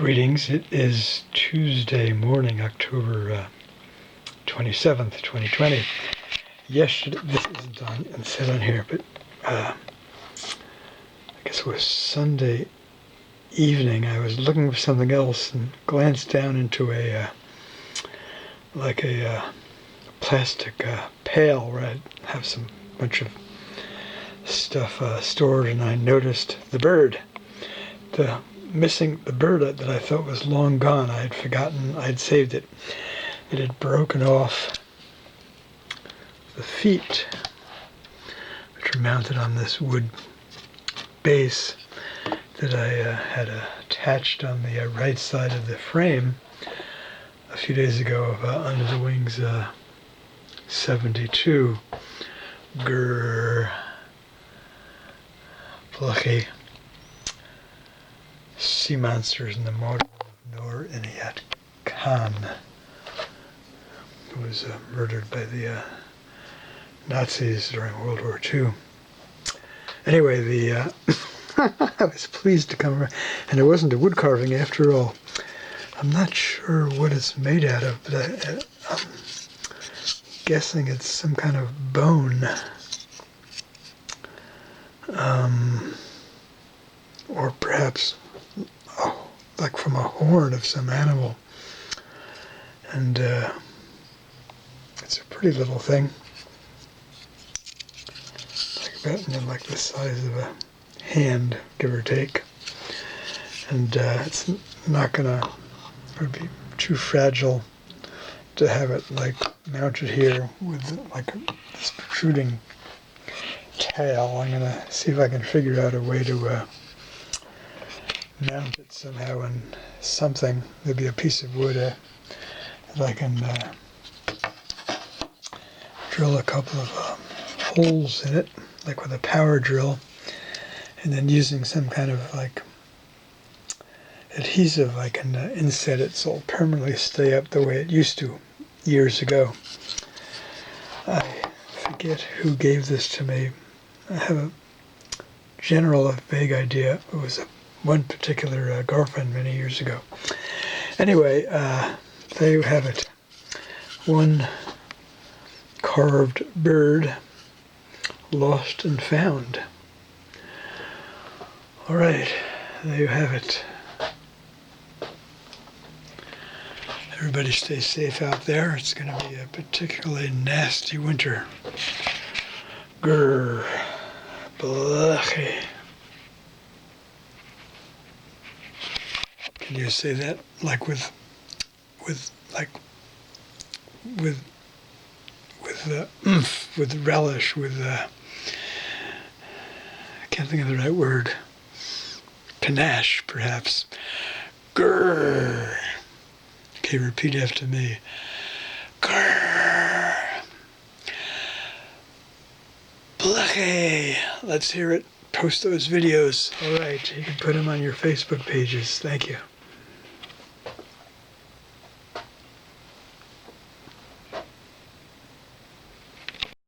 Greetings. It is Tuesday morning, October 27th, 2020. Yesterday, this isn't on and said on here, but I guess it was Sunday evening. I was looking for something else and glanced down into a plastic pail where I have some bunch of stuff stored, and I noticed the bird. Missing the bird that I thought was long gone. I had forgotten, I had saved it. It had broken off the feet, which were mounted on this wood base that I had attached on the right side of the frame a few days ago of Under the Wings 72. Grrr. Plucky. Sea monsters in the motor of Noor Inayat Khan, who was murdered by the Nazis during World War II. Anyway, I was pleased to come around, and it wasn't a wood carving after all. I'm not sure what it's made out of, but I'm guessing it's some kind of bone. Or perhaps like from a horn of some animal. And it's a pretty little thing. Like the size of a hand, give or take. And it's not it would be too fragile to have it like mounted here with like this protruding tail. I'm gonna see if I can figure out a way to mount it somehow in something. There'd be a piece of wood that I can drill a couple of holes in it, like with a power drill, and then using some kind of like adhesive I can inset it so it'll permanently stay up the way it used to years ago. I forget who gave this to me. I have a vague idea. It was one particular girlfriend many years ago. Anyway, there you have it. One carved bird lost and found. All right, there you have it. Everybody stay safe out there. It's going to be a particularly nasty winter. Grrr. Blucky. Can you say that like with oomph, with relish, with I can't think of the right word. Panache, perhaps. Grrr. Okay, repeat after me. Grrr. Plucky. Let's hear it. Post those videos. All right, you can put them on your Facebook pages. Thank you.